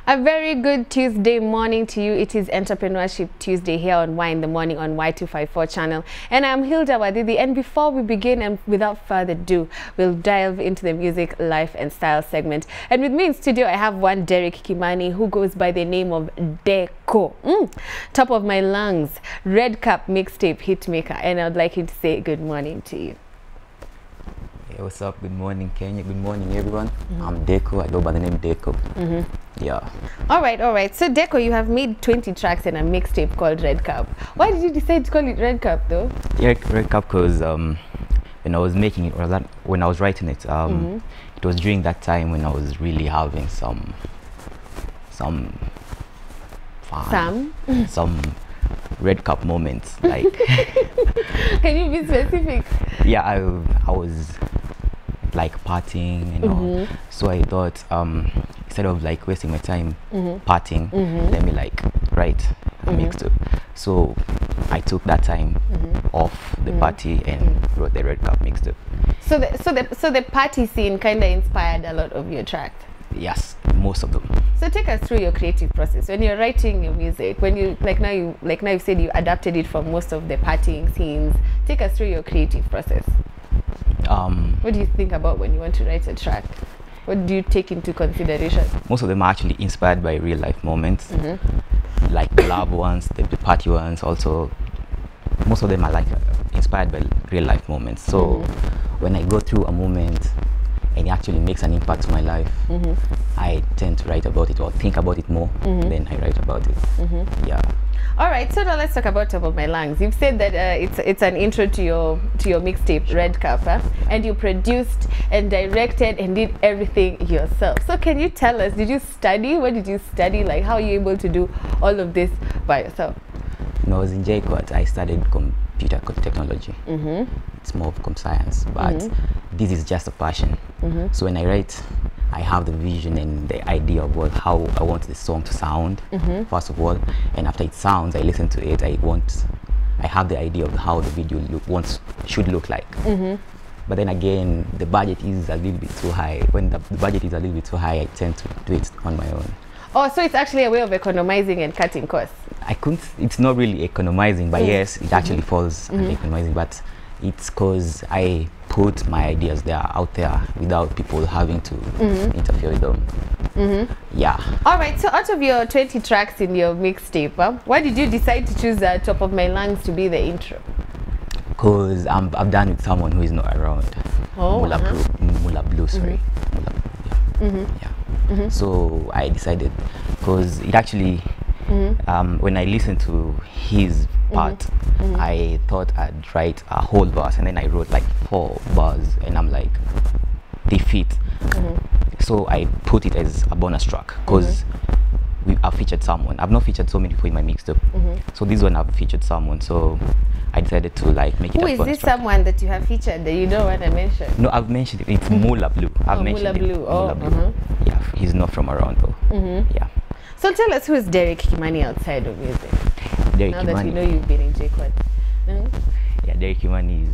A very good Tuesday morning to you. It is Entrepreneurship Tuesday here on Y in the Morning on Y254 channel. And I'm Hilda Wadidi. And before we begin, and without further ado, we'll dive into the music, life and style segment. And with me in studio, I have one Derek Kimani who goes by the name of Decqo. Top of my lungs, Red Cup Mixtape hitmaker. And I'd like him to say good morning to you. Hey, what's up? Good morning, Kenya. Good morning, everyone. I'm Decqo. I go by the name Decqo. Yeah. All right. So Decqo, you have made 20 tracks in a mixtape called Red Cup. Why did you decide to call it Red Cup, though? Yeah, Red Cup because when I was making it, or when I was writing it, it was during that time when I was really having some fun, some Red Cup moments. Like, can you be specific? Yeah, I was like partying and all. So I thought instead of like wasting my time partying, let me like write a mixtape. So I took that time off the party and wrote the Red Cup mixtape. So the party scene kind of inspired a lot of your tracks. Yes, most of them. So take us through your creative process when you're writing your music. When you now you've said you adapted it from most of the partying scenes. Take us through your creative process. What do you think about when you want to write a track? What do you take into consideration? Most of them are actually inspired by real life moments, like the love ones, the party ones. Also, most of them are like inspired by real life moments. So when I go through a moment and it actually makes an impact to my life, I tend to write about it or think about it more, then I write about it. Yeah. All right, so now let's talk about Top of My Lungs. You've said that it's an intro to your mixtape, Red Cup, and you produced and directed and did everything yourself. So can you tell us, did you study? What did you study? Like, how are you able to do all of this by yourself? When I was in Y254, I studied computer technology. It's more of comp science, but this is just a passion. So when I write, I have the vision and the idea of how I want the song to sound, first of all, and after it sounds, I listen to it. I have the idea of how the video should look like. But then again, the budget is a little bit too high. When the budget is a little bit too high, I tend to do it on my own. Oh, so it's actually a way of economizing and cutting costs. It's not really economizing, but yes, it actually falls under economizing, but it's because I put my ideas out there without people having to interfere with them. Yeah. All right, so out of your 20 tracks in your mixtape, why did you decide to choose Top of My Lungs to be the intro? Because I've done with someone who is not around. Oh, Mula Blue, sorry. Yeah. So I decided, because it actually, when I listened to his part, I thought I'd write a whole verse, and then I wrote like 4 bars, and I'm like, they fit. So I put it as a bonus track, because I've featured someone. I've not featured so many people in my mixtape, so this one I've featured someone, so I decided to like make it a bonus track. Who is this someone that you have featured that you don't want to mention? No, I've mentioned it. It's Mula Blue. I've mentioned Mula Blue. Oh, Mula Blue. Yeah, he's not from around though. Yeah. So tell us, who is Derek Kimani outside of music? Derek now Kimani. That we know you've been in Y254. Yeah, Derek Kimani is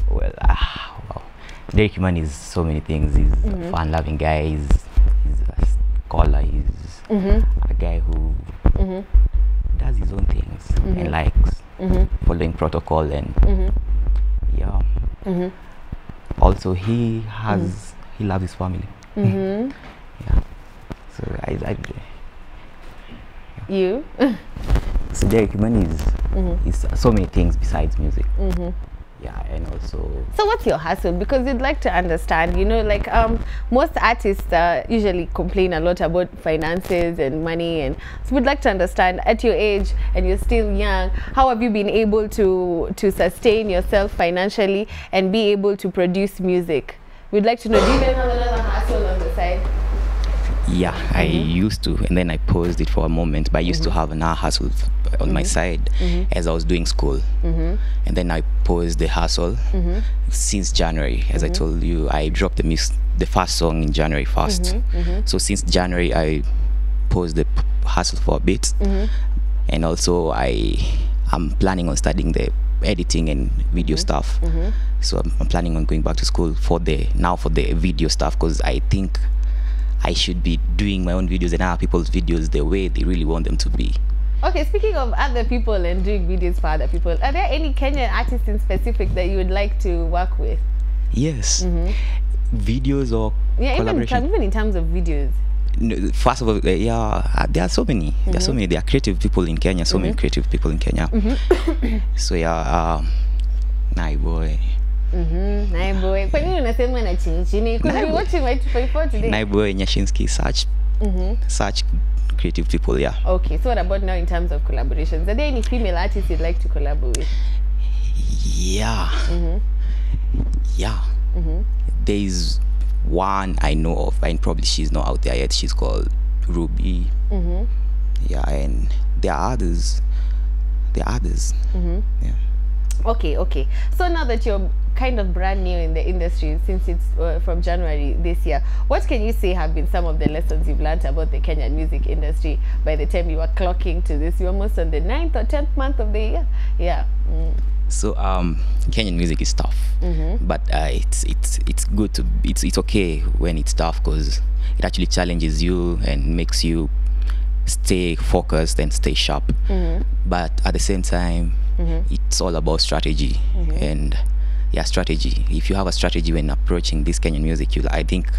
wow. Derek Kimani is so many things. He's a fun-loving guy. He's a scholar. He's a guy who does his own things and likes following protocol, and yeah. Also, he loves his family. Yeah. So I you. So Derek Kimani is so many things besides music. Yeah, and also. So what's your hustle? Because you'd like to understand, you know, like most artists usually complain a lot about finances and money, and so we'd like to understand, at your age and you're still young, how have you been able to sustain yourself financially and be able to produce music? We'd like to know, do you even have another hustle on the side? Yeah, I used to, and then I paused it for a moment. But I used to have an hustle on my side as I was doing school, and then I paused the hustle since January. As I told you, I dropped the first song in January 1st. So since January, I paused the hustle for a bit, and also I'm planning on studying the editing and video stuff. So I'm planning on going back to school for the video stuff, because I think I should be doing my own videos and other people's videos the way they really want them to be. Okay, speaking of other people and doing videos for other people, are there any Kenyan artists in specific that you would like to work with? Yes. Videos or collaboration? Even in terms of videos. No, first of all, there are so many. There are so many. There are creative people in Kenya. So many creative people in Kenya. So Nai boy. Nai boy. Kwa nini unasema na chini chini? Because we're watching Y254 today. Nai boy, Nyashinsky, such creative people. Yeah. Okay. So what about now in terms of collaborations? Are there any female artists you'd like to collaborate with? Yeah. There's one I know of, and probably she's not out there yet. She's called Ruby. Yeah, and there are others. Yeah. Okay. So now that you're kind of brand new in the industry, since it's from January this year, what can you say have been some of the lessons you've learned about the Kenyan music industry by the time you were clocking to this? You're almost on the 9th or 10th month of the year. Yeah. So Kenyan music is tough, but it's good to it's okay when it's tough, because it actually challenges you and makes you stay focused and stay sharp. But at the same time, it's all about strategy, and strategy. If you have a strategy when approaching this Kenyan music, I think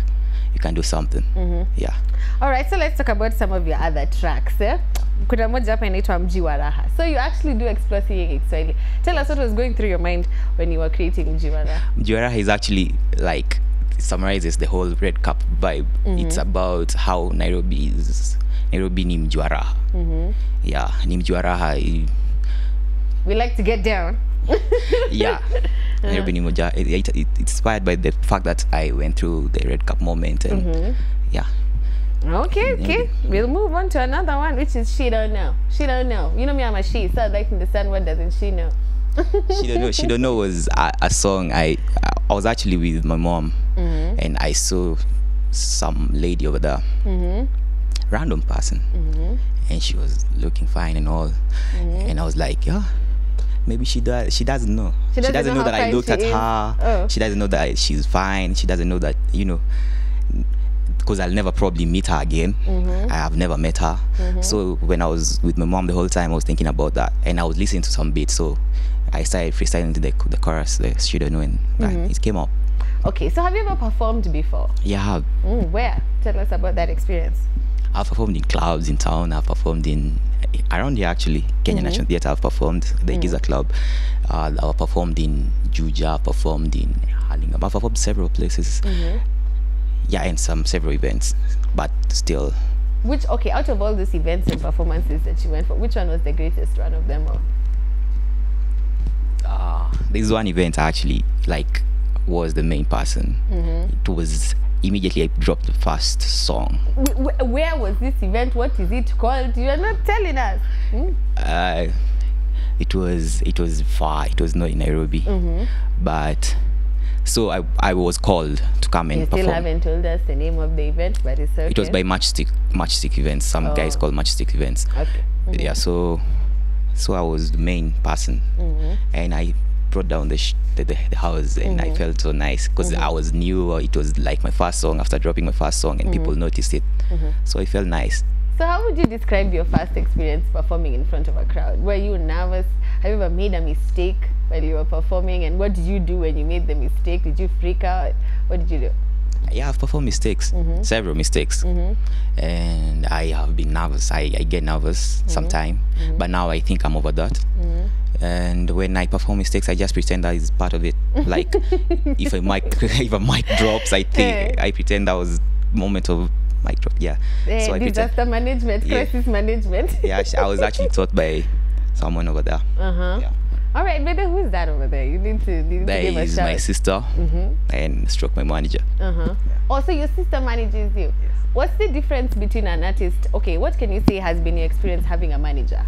you can do something. Yeah. All right, so let's talk about some of your other tracks. Kuna moja hapa inaitwa Mji wa Raha. So you actually do explore singing Kiswahili. Tell us what was going through your mind when you were creating Mji wa Raha. Mji wa Raha is actually like summarizes the whole Red Cup vibe. It's about how Nairobi ni Mji wa Raha. Yeah, ni Mji wa Raha. We like to get down. Yeah. Nairobi ni Moja. It's inspired by the fact that I went through the Red Cup moment, and yeah. Okay. We'll move on to another one, which is She Don't Know. She Don't Know. You know me, I'm a she, so I'd like to understand what doesn't she know. She Don't Know was a song I was actually with my mom, and I saw some lady over there, random person, and she was looking fine and all, and I was like, yeah, maybe she doesn't know. She doesn't know that I looked at her. She doesn't know that she's fine. She doesn't know that, because I'll never probably meet her again. I have never met her. So when I was with my mom the whole time, I was thinking about that, and I was listening to some beats. So I started freestyling to the chorus, the She Don't Know, and it came up. Okay, so have you ever performed before? Yeah, I have. Where? Tell us about that experience. I've performed in clubs in town. I've performed around here actually. Kenyan National Theatre. I've performed the Giza Club. I've performed in Juja. I've performed in Hurlingham. I've performed several places. Yeah, and several events, but still. Out of all these events and performances that you went for, which one was the greatest one of them all? There's one event I actually was the main person. It was immediately I dropped the first song. Where was this event? What is it called? You are not telling us. It was far. It was not in Nairobi, but. So I was called to come and perform. You still haven't told us the name of the event, but it's okay. It was by Matchstick Events. Some guys called Matchstick Events. Okay. Yeah. So I was the main person, and I brought down the house, and I felt so nice because I was new. It was like my first song after dropping my first song, and people noticed it. So it felt nice. So how would you describe your first experience performing in front of a crowd? Were you nervous? Have you ever made a mistake while you were performing? And what did you do when you made the mistake? Did you freak out? What did you do? Yeah, I've performed mistakes, several mistakes. And I have been nervous. I get nervous sometimes, but now I think I'm over that. And when I perform mistakes, I just pretend that is part of it. Like if a mic drops, I pretend that was moment of mic drop. Yeah. So disaster management, crisis management. Yeah, I was actually taught by someone over there. Yeah. All right, but then who's that over there? You need to give a is shout. my sister and Stroke, my manager. Also, your sister manages you. Yes. What's the difference between an artist? Okay, what can you say has been your experience having a manager?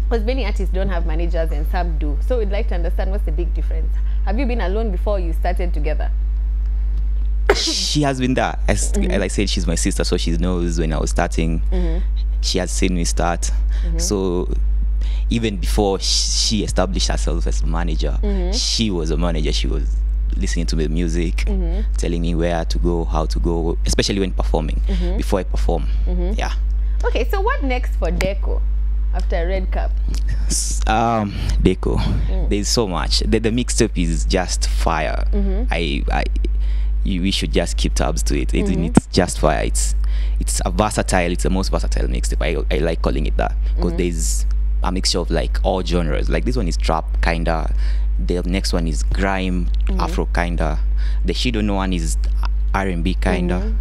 Because many artists don't have managers and some do. So we'd like to understand what's the big difference. Have you been alone before you started together? She has been there. As I said, she's my sister, so she knows when I was starting. She has seen me start. So even before she established herself as a manager, she was a manager. She was listening to the music, telling me where to go, how to go, especially when performing, before I perform. Yeah. Okay, so what next for Decqo after Red Cup? Decqo, there's so much. The mixtape is just fire. We should just keep tabs to it. It's just fire. It's a versatile. It's the most versatile mixtape. I like calling it that because there's a mixture of like all genres. Like this one is trap kinda. The next one is grime, Afro kinda. The She Don't Know one is R&B kinda.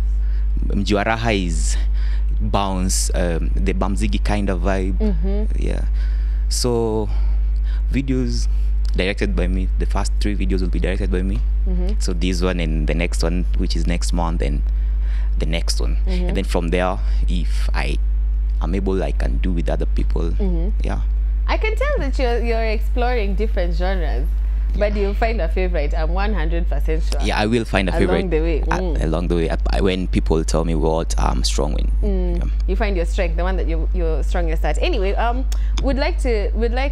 Mjuaraha is bounce, the Bamzigi kind of vibe. Yeah. So videos directed by me. The first 3 videos will be directed by me. So this one and the next one, which is next month, and the next one. And then from there, if I'm able, I can do with other people. Yeah. I can tell that you're exploring different genres, but you'll find a favorite. I'm 100% sure. Yeah, I will find a favorite along the way. Along the way, when people tell me what I'm strong in. You find your strength, the one that you're strongest at. Anyway, would like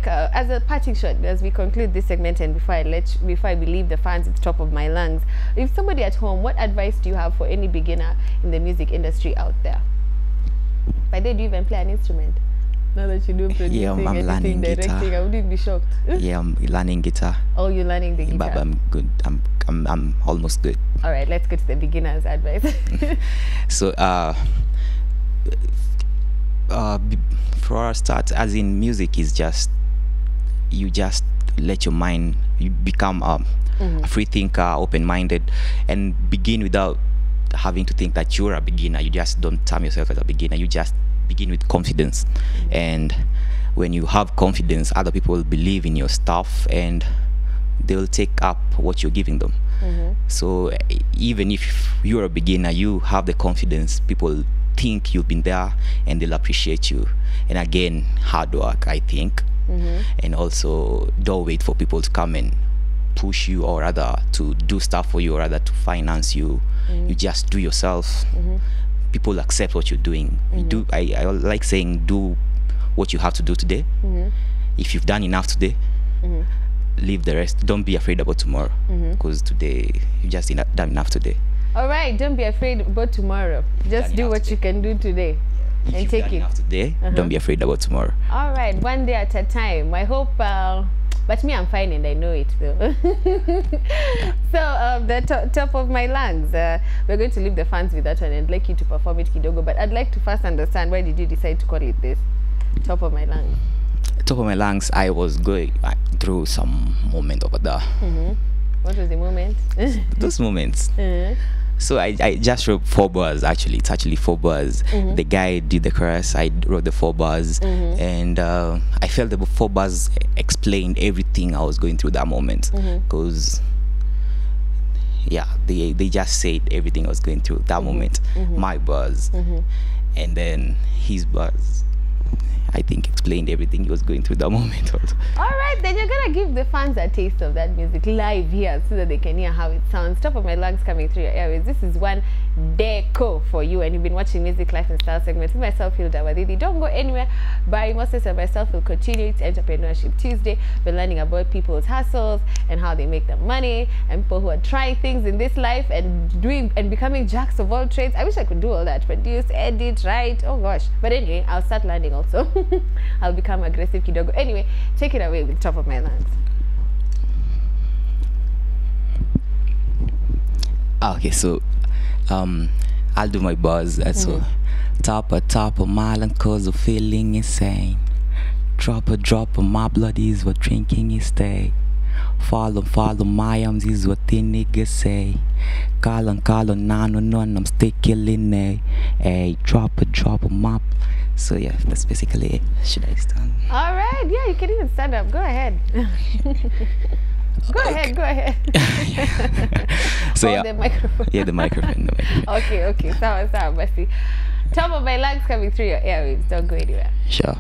as a parting shot as we conclude this segment, and before I believe the fans at the top of my lungs, if somebody at home, what advice do you have for any beginner in the music industry out there? By the way, do you even play an instrument? Now that you do producing, I'm learning directing, guitar. I wouldn't be shocked. Yeah, I'm learning guitar. Oh, you're learning the guitar. But I'm good. I'm almost good. All right, let's go to the beginner's advice. So for our start, as in music, is just you just let your mind, you become a free thinker, open-minded, and begin without having to think that you're a beginner. You just don't term yourself as a beginner. You just begin with confidence, and when you have confidence, other people will believe in your stuff and they'll take up what you're giving them. So even if you're a beginner, you have the confidence, people think you've been there and they'll appreciate you. And again, hard work, I think. And also don't wait for people to come and push you, or rather to do stuff for you, or rather to finance you. You just do yourself. People accept what you're doing. You do. I like saying, do what you have to do today. If you've done enough today, leave the rest. Don't be afraid about tomorrow, because today you just done enough today. All right, don't be afraid about tomorrow. Just do what you can do today, and take it. Enough today, don't be afraid about tomorrow. All right, one day at a time. I hope. But me, I'm fine, and I know it though. So the top of my lungs, we're going to leave the fans with that one and like you to perform it kidogo. But I'd like to first understand, why did you decide to call it this, top of my lungs? Top of my lungs, I was going through some moment over there. What was the moment? Those moments. So I just wrote 4 bars. Actually, it's actually 4 bars. The guy did the chorus, I wrote the 4 bars, and I felt the 4 bars explained everything I was going through that moment, because yeah, they just said everything I was going through that moment. My bars, and then his bars, I think, explained everything he was going through that moment also. All right, then you're gonna give the fans a taste of that music live here, so that they can hear how it sounds. Top of my lungs coming through your airways. This is one Decqo for you, and you've been watching Music, Life and Style segment with myself, Hilda Wadidi. Don't go anywhere. Barry Moses and myself will continue. It's Entrepreneurship Tuesday. We're learning about people's hustles and how they make their money, and people who are trying things in this life and doing and becoming jacks of all trades. I wish I could do all that. Produce, edit, write. Oh gosh. But anyway, I'll start learning also. I'll become aggressive kidogo. Anyway, take it away with Top of my lungs. Okay, so I'll do my buzz. So top of my lungs, cause I'm feeling insane. Drop of my blood is what drinking is stay. Follow my arms is what the niggas say. Call on 911, I'm still killing it. Hey, drop a mop. So yeah, that's basically it. Should I stand? All right, yeah, you can even stand up. Go ahead. Go ahead. So Hold the microphone. Yeah, the microphone. Okay. Sawa, basi. Top of my lungs coming through your airwaves. Don't go anywhere. Sure.